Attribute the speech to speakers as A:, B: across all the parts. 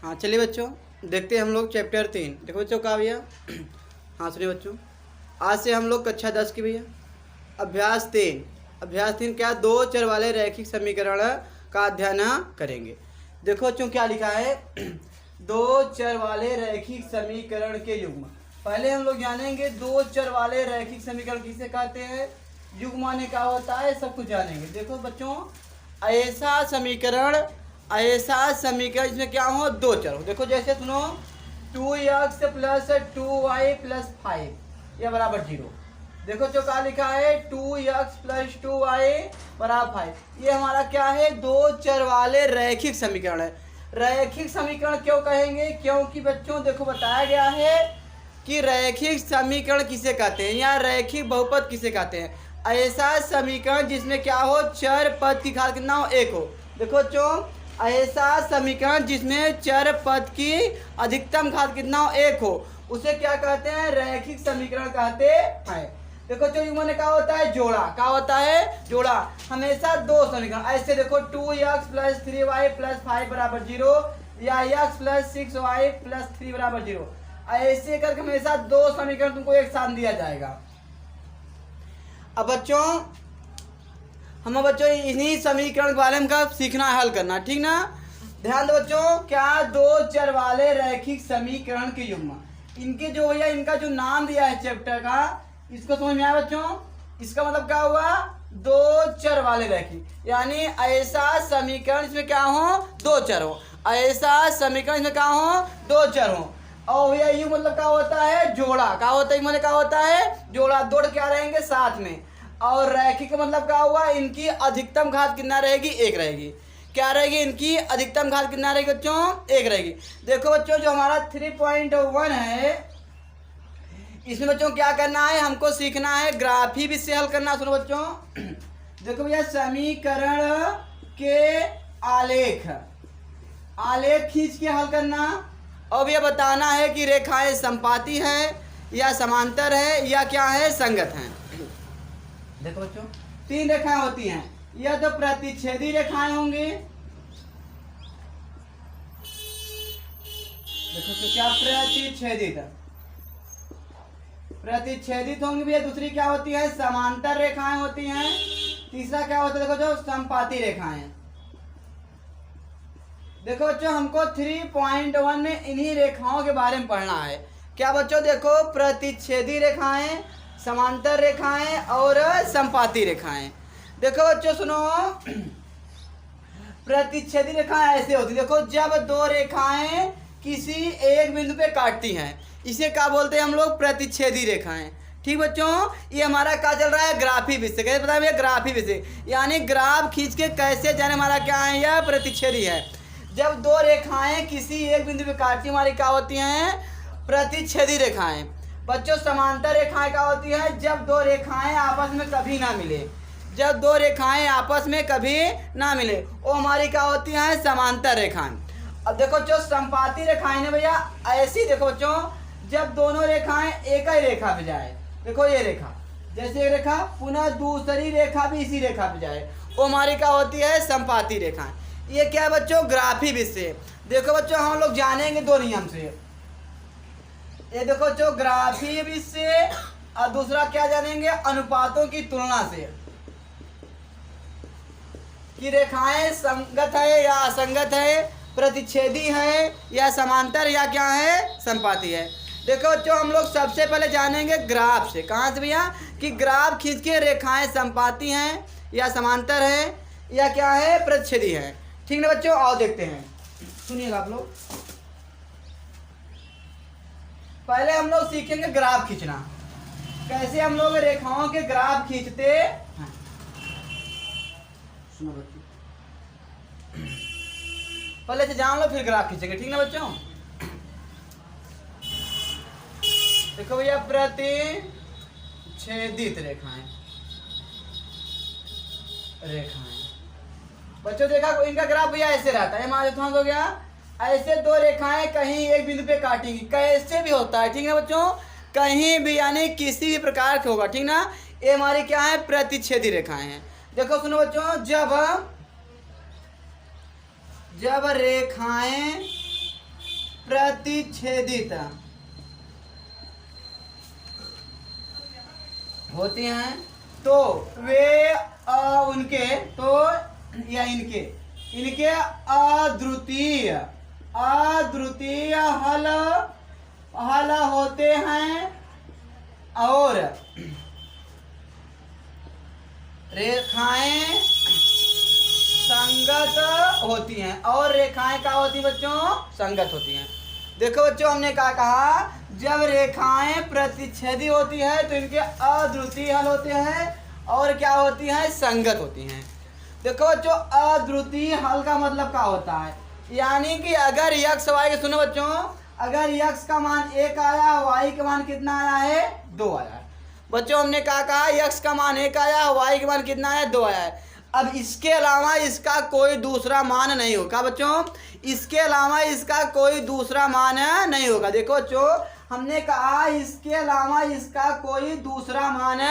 A: हाँ चलिए बच्चों, देखते हैं हम लोग चैप्टर 3। देखो बच्चों क्या भैया। हाँ सुनिए बच्चों, आज से हम लोग कक्षा 10 की भैया अभ्यास 3 क्या, दो चर वाले रैखिक समीकरण का अध्ययन करेंगे। देखो बच्चों क्या लिखा है, दो चर वाले रैखिक समीकरण के युग्म। पहले हम लोग जानेंगे दो चर वाले रैखिक समीकरण किसे कहते हैं, युग्म माने क्या होता है, सब कुछ जानेंगे। देखो बच्चों, ऐसा समीकरण इसमें क्या हो, दो चर हो। देखो जैसे सुनो, 2x प्लस 2y प्लस 5 यह बराबर 0। देखो जो क्या लिखा है, 2x प्लस 2y बराबर 5। ये हमारा क्या है, दो चर वाले रैखिक समीकरण है। रैखिक समीकरण क्यों कहेंगे, क्योंकि बच्चों देखो बताया गया है कि रैखिक समीकरण किसे कहते हैं या रैखिक बहुपद किसे कहते हैं। ऐसा समीकरण जिसमें क्या हो, चर पद की घात कितना हो, एक हो। देखो बच्चों, ऐसा समीकरण जिसमें चर पद की अधिकतम घात कितना हो, एक हो, उसे क्या कहते हैं, रैखिक समीकरण कहते हैं। देखो जो युग्म में क्या होता है, जोड़ा। क्या होता है, जोड़ा। हमेशा दो समीकरण ऐसे देखो, 2x प्लस 3y प्लस 5 बराबर 0 या x प्लस 6y प्लस 3 बराबर 0, ऐसे करके हमेशा दो समीकरण तुमको एक साथ दिया जाएगा। अब बच्चों इन्हीं समीकरण के बारे में का सीखना है, हल करना, ठीक ना। ध्यान दो बच्चों, क्या, दो चर वाले रैखिक समीकरण के युग्म। इनके जो भैया इनका जो नाम दिया है चैप्टर का, इसको समझ में आया बच्चों। इसका मतलब क्या हुआ, दो चर वाले रैखिक, यानी ऐसा समीकरण इसमें क्या हो, दो चर हो। ऐसा समीकरण इसमें क्या हो, दो चर हो। और भैया यू मतलब क्या होता है, जोड़ा। क्या होता है, मतलब क्या होता है, जोड़ा। दो क्या रहेंगे साथ में। और रैखिक का मतलब क्या हुआ, इनकी अधिकतम घात कितना रहेगी, एक रहेगी। क्या रहेगी, इनकी अधिकतम घात कितना रहेगी बच्चों, एक रहेगी। देखो बच्चों, जो हमारा 3.1 है, इसमें बच्चों क्या करना है, हमको सीखना है ग्राफी विधि से हल करना। सुनो बच्चों, देखो भैया, समीकरण के आलेख खींच के हल करना। अब यह बताना है कि रेखाएं संपाती हैं या समांतर है या क्या है, संगत हैं। देखो बच्चों, तीन रेखाएं होती हैं, या तो प्रतिच्छेदी रेखाएं होंगी। देखो तो क्या, प्रतिच्छेदित होंगी भैया। दूसरी क्या होती है, समांतर रेखाएं होती हैं। तीसरा क्या होता है, देखो जो संपाती रेखाएं। देखो बच्चों, हमको 3.1 में इन्हीं रेखाओं के बारे में पढ़ना है। क्या बच्चों, देखो प्रतिच्छेदी रेखाएं, समांतर रेखाएं और संपाती रेखाएं। देखो बच्चों सुनो, प्रतिच्छेदी रेखाएं ऐसे होती, देखो जब दो रेखाएं किसी एक बिंदु पे काटती हैं, इसे क्या बोलते हैं हम लोग, प्रतिच्छेदी रेखाएं। ठीक बच्चों, ये हमारा क्या चल रहा है, ग्राफी विधि से। कैसे पता है भैया, ग्राफी विधि से, यानी ग्राफ खींच के कैसे जाने हमारा क्या है, यह प्रतिच्छेदी है। जब दो रेखाएं किसी एक बिंदु पे काटती, हमारी क्या होती हैं, प्रतिच्छेदी रेखाएं। बच्चों समांतर रेखाएं क्या होती है, जब दो रेखाएं आपस में कभी ना मिले। जब दो रेखाएं आपस में कभी ना मिले, वो हमारी क्या होती हैं, समांतर रेखाएं। अब देखो जो संपाती रेखाएं ने भैया, ऐसी देखो बच्चों, जब दोनों रेखाएं एक ही रेखा पे जाए। देखो ये रेखा, जैसे एक रेखा, पुनः दूसरी रेखा भी इसी रेखा पे जाए, वो हमारी क्या होती है, संपाती रेखाएं। ये क्या है बच्चों, ग्राफी विधि से। देखो बच्चों, हम लोग जानेंगे दो नियम से। ये देखो जो ग्राफी विधि से, और दूसरा क्या जानेंगे, अनुपातों की तुलना से, कि रेखाएं संगत है या असंगत है, प्रतिच्छेदी है या समांतर या क्या है, संपाती है। देखो बच्चों, हम लोग सबसे पहले जानेंगे ग्राफ से। कहाँ से भैया, कि ग्राफ खींच के रेखाएं संपाती हैं या समांतर है या क्या है, प्रतिच्छेदी है। ठीक ना बच्चों, आओ देखते हैं, सुनिएगा आप लोग। पहले हम लोग सीखेंगे ग्राफ खींचना, कैसे हम लोग रेखाओं के ग्राफ खींचते हैं। सुनो बच्चों, पहले से जान लो फिर ग्राफ खींचेंगे, ठीक ना बच्चों। देखो भैया, प्रतिच्छेदित रेखाएं बच्चों, देखा इनका ग्राफ भैया ऐसे रहता है, मान हो गया, ऐसे दो रेखाएं कहीं एक बिंदु पे काटेंगी, कैसे भी होता है, ठीक है बच्चों, कहीं भी, यानी किसी भी प्रकार का होगा, ठीक ना। ये हमारी क्या है, प्रतिच्छेदी रेखाएं हैं। देखो सुनो बच्चों, जब रेखाएं प्रतिच्छेदित होती हैं तो वे उनके तो या इनके अद्वितीय हल होते हैं और रेखाएं संगत होती हैं। और रेखाएं क्या होती बच्चों? संगत होती हैं। देखो बच्चों, हमने क्या कहा, जब रेखाएं प्रतिच्छेदी होती है तो इनके अद्वितीय हल होते हैं और क्या होती हैं? संगत होती हैं। देखो बच्चों, अद्वितीय हल का मतलब क्या होता है? यानी कि अगर x y के, सुनो बच्चों, अगर x का मान 1 आया, y का मान कितना आया है? 2 आया है। बच्चों हमने कहा x का मान 1 आया, y का मान कितना आया? 2 आया है। अब इसके अलावा इसका कोई दूसरा मान नहीं होगा बच्चों, इसके अलावा इसका कोई दूसरा मान नहीं होगा। देखो बच्चों, हमने कहा इसके अलावा इसका कोई दूसरा मान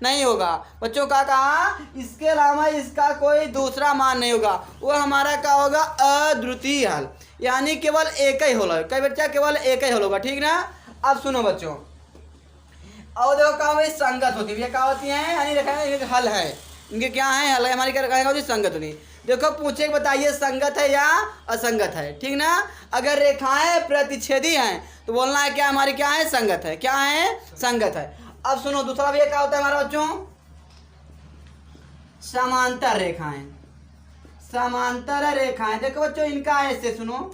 A: नहीं होगा। बच्चों का कहा इसके अलावा इसका कोई दूसरा मान नहीं होगा, वो हमारा क्या होगा? अद्वितीय हल, यानी केवल एक ही हल। कई बच्चा केवल एक ही हल होगा, ठीक ना। अब सुनो बच्चों, और देखो क्या भाई संगत होती है, क्या होती है? यानी देखा हल है, इनके क्या है? हल है हमारी, क्या होती? संगत होती। देखो पूछे बताइए संगत है या असंगत है, ठीक ना। अगर रेखाएं प्रतिच्छेदी हैं तो बोलना है क्या? हमारी क्या है? संगत है। क्या है? संगत है। अब सुनो दूसरा भी क्या होता है हमारा बच्चों? समांतर रेखाएं। समांतर रेखाएं, देखो बच्चों इनका ऐसे सुनो,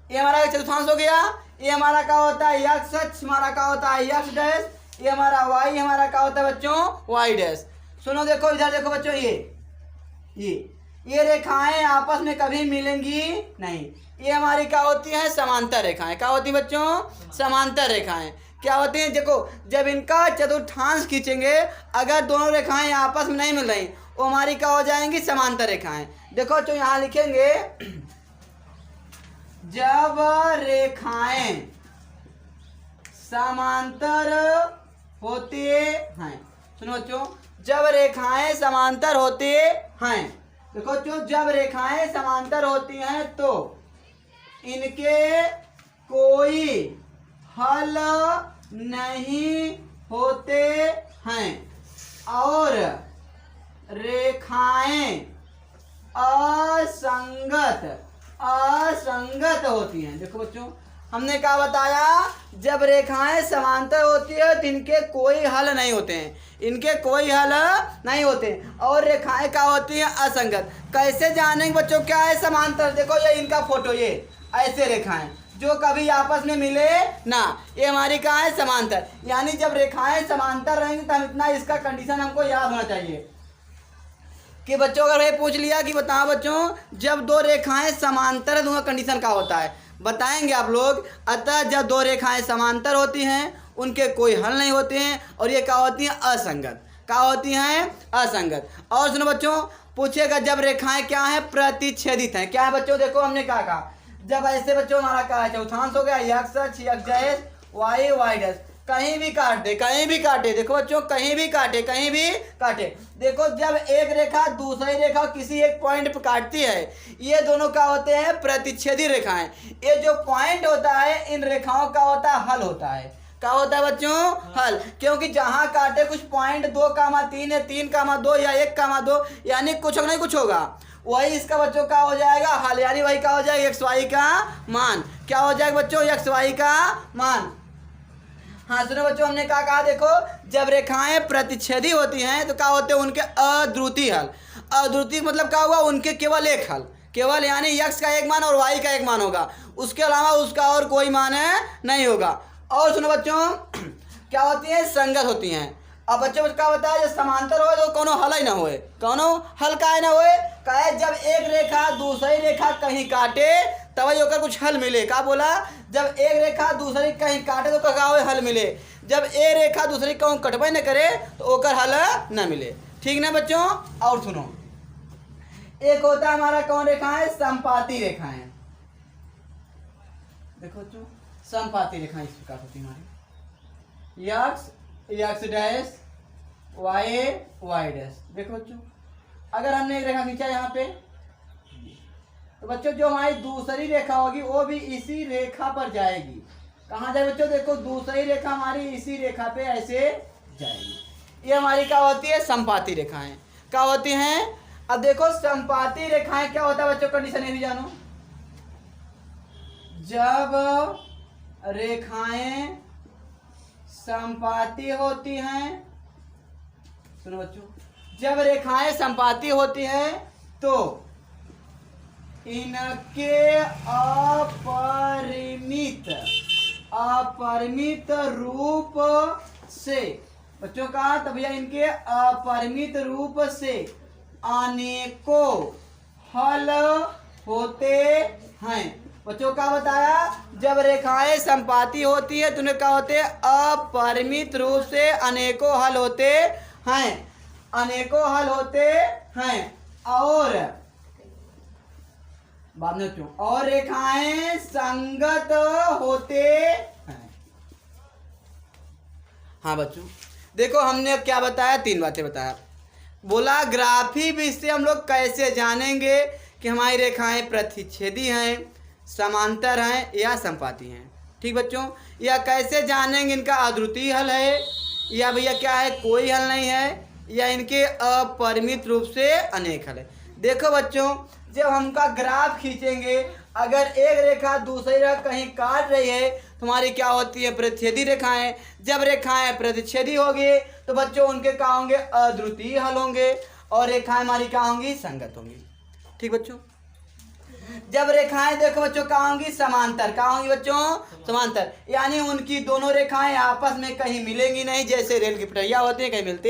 A: ये हमारा चतुर्थांश हो गया, ये हमारा क्या होता है? एक्स अक्ष हमारा क्या होता है? एक्स डैश, ये हमारा वाई हमारा क्या होता है बच्चों? Y dash. सुनो देखो इधर देखो बच्चों, ये रेखाएं आपस में कभी मिलेंगी नहीं। ये हमारी क्या होती है? समांतर रेखाएं। क्या होती है बच्चों? समांतर रेखाएं। क्या होती हैं? देखो जब इनका चतुर्थांश खींचेंगे, अगर दोनों रेखाएं आपस में नहीं मिल रही, वो हमारी क्या हो जाएंगी? समांतर रेखाएं। देखो जो यहाँ लिखेंगे, जब रेखाएं समांतर होती हैं, सुनो बच्चों, जब रेखाएं समांतर होती हैं, देखो जो जब रेखाएं समांतर होती हैं तो इनके कोई हल नहीं होते हैं और रेखाएं असंगत होती हैं। देखो बच्चों, हमने क्या बताया? जब रेखाएं समांतर होती है तो इनके कोई हल नहीं होते हैं, इनके कोई हल नहीं होते, और रेखाएं क्या होती हैं? असंगत। कैसे जानेंगे बच्चों क्या है समांतर? देखो ये इनका फोटो, ये ऐसे रेखाएं जो कभी आपस में मिले ना, ये हमारी क्या है? समांतर। यानी जब रेखाएं समांतर रहेंगी तो हम इतना इसका कंडीशन हमको याद होना चाहिए कि बच्चों अगर ये पूछ लिया कि बताओ बच्चों जब दो रेखाएं समांतर है तो उनका कंडीशन क्या होता है, बताएंगे आप लोग। अतः जब दो रेखाएं समांतर होती हैं उनके कोई हल नहीं होते हैं और ये क्या होती हैं? असंगत। क्या होती हैं? असंगत। और सुनो बच्चों, पूछेगा जब रेखाएं क्या है? प्रतिच्छेदित हैं। क्या है बच्चों? देखो हमने क्या कहा, जब ऐसे बच्चों हमारा क्या है? चौथांश हो गया, एक्स अक्ष, X dash, Y, Y dash, कहीं भी काट दे, कहीं भी काटे। देखो बच्चों कहीं भी काटे, कहीं भी काटे। देखो जब एक रेखा दूसरी रेखा किसी एक पॉइंट पर काटती है, ये दोनों क्या होते हैं? प्रतिच्छेदी रेखाएं। ये जो पॉइंट होता है इन रेखाओं का होता है हल होता है। क्या होता है बच्चों? हल। क्योंकि जहां काटे कुछ पॉइंट 2,3 है, 3,2 या 1,2, यानी कुछ नहीं कुछ होगा, वही इसका बच्चों का हो जाएगा हल, यानी वही क्या हो जाएगा? एक्स वाई का मान। क्या हो जाएगा बच्चों? एक्स वाई का मान। हाँ सुनो बच्चों, हमने क्या कहा? देखो जब रेखाएं प्रतिच्छेदी होती हैं तो क्या होते हैं? उनके अद्वितीय हल। अद्वितीय मतलब क्या हुआ? उनके केवल एक हल, केवल यानी x का एक मान और y का एक मान होगा, उसके अलावा उसका और कोई मान नहीं होगा। और सुनो बच्चों क्या होती है? संगत होती हैं। अब बच्चों क्या होता है? जब समांतर हो तो कोनो हल ही ना होए, कोनो हल का ना होए। कहे जब एक रेखा दूसरी रेखा कहीं काटे तभी ओकर कुछ हल मिले। क्या बोला? जब एक रेखा दूसरी कहीं काटे तो क्या हो? हल मिले। जब एक रेखा दूसरी कहूँ कटबे न करे तो ओकर हल न मिले, ठीक ना बच्चों। और सुनो, एक होता है हमारा कौन रेखाएं? संपाती रेखाएं। देखो बच्चों संपाती रेखाएं इस प्रकार होती हमारी, एक्स डैश, वाई डैश। देखो बच्चों अगर हमने एक रेखा खींचा यहाँ पे, तो बच्चों जो हमारी दूसरी रेखा होगी वो भी इसी रेखा पर जाएगी। कहाँ जाए बच्चों, देखो दूसरी रेखा हमारी इसी रेखा पे ऐसे जाएगी। ये हमारी क्या होती है, संपाती रेखाएं क्या होती हैं। अब देखो संपाती रेखाएं क्या होता है बच्चों, कंडीशन ये भी जानो। जब रेखाएं संपाती होती हैं, सुनो बच्चों, जब रेखाएं संपाती होती हैं तो इनके अपरिमित रूप से बच्चों का, तो भैया इनके अपरिमित रूप से अनेकों हल होते हैं। बच्चों का बताया, जब रेखाएं संपाती होती है तो उन्हें क्या होते हैं, अपरिमित रूप से अनेकों हल होते हैं, अनेकों हल होते हैं। और बाद में क्यों, और रेखाएं संगत होते हैं। हाँ बच्चों देखो हमने क्या बताया, 3 बातें बताया। बोला ग्राफी विधि से हम लोग कैसे जानेंगे कि हमारी रेखाएं प्रतिच्छेदी हैं, समांतर हैं या संपाती हैं। ठीक बच्चों, या कैसे जानेंगे इनका अद्वितीय हल है या भैया क्या है, कोई हल नहीं है, या इनके अपरिमित रूप से अनेक हल है। देखो बच्चों, जब हम का ग्राफ खींचेंगे, अगर एक रेखा दूसरी रेखा कहीं काट रही है तो हमारी क्या होती है, प्रतिच्छेदी रेखाएं। जब रेखाएं प्रतिच्छेदी होगी तो बच्चों उनके क्या होंगे, अद्वितीय हल होंगे, और रेखाएं हमारी क्या होंगी, संगत होंगी। ठीक बच्चों, जब रेखाएं देखो बच्चों क्या होंगी, समांतर। क्या होंगी बच्चों, समांतर, यानी उनकी दोनों रेखाएं आपस में कहीं मिलेंगी नहीं, जैसे रेल की पटरियां होती है कहीं मिलती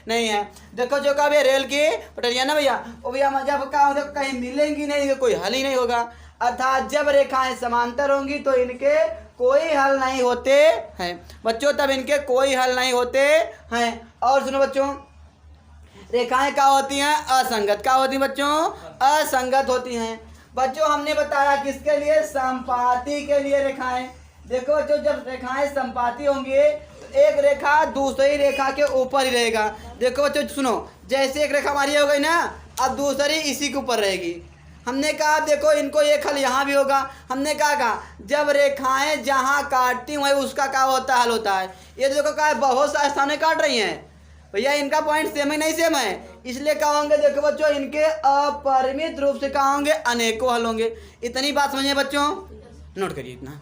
A: नहीं है। देखो जो कभी रेल की पटरियां ना भैया, वो भैया जब क्या होगा कहीं मिलेंगी नहीं, कोई हल ही नहीं होगा। अर्थात जब रेखाएं समांतर होंगी तो इनके कोई हल नहीं होते हैं बच्चों, तब इनके कोई हल नहीं होते हैं। और सुनो बच्चों, रेखाएं क्या होती हैं, असंगत। क्या होती हैं बच्चों, असंगत होती हैं। बच्चों हमने बताया किसके लिए, संपाती के लिए रेखाएं। देखो बच्चों, जब रेखाएं संपाती होंगी तो एक रेखा दूसरी रेखा के ऊपर ही रहेगा। देखो बच्चों सुनो, जैसे एक रेखा हमारी हो गई ना, अब दूसरी इसी के ऊपर रहेगी। हमने कहा देखो इनको एक हल यहाँ भी होगा। हमने कहा जब रेखाएं जहाँ काटती हुई उसका क्या होता है, हल होता है। ये देखो क्या है, बहुत सारे स्थानें काट रही हैं भैया, इनका पॉइंट सेम है नहीं सेम है, इसलिए क्या होंगे, देखो बच्चों इनके अपरिमित रूप से क्या होंगे, अनेकों हल होंगे। इतनी बात समझिए बच्चों, नोट करिए इतना।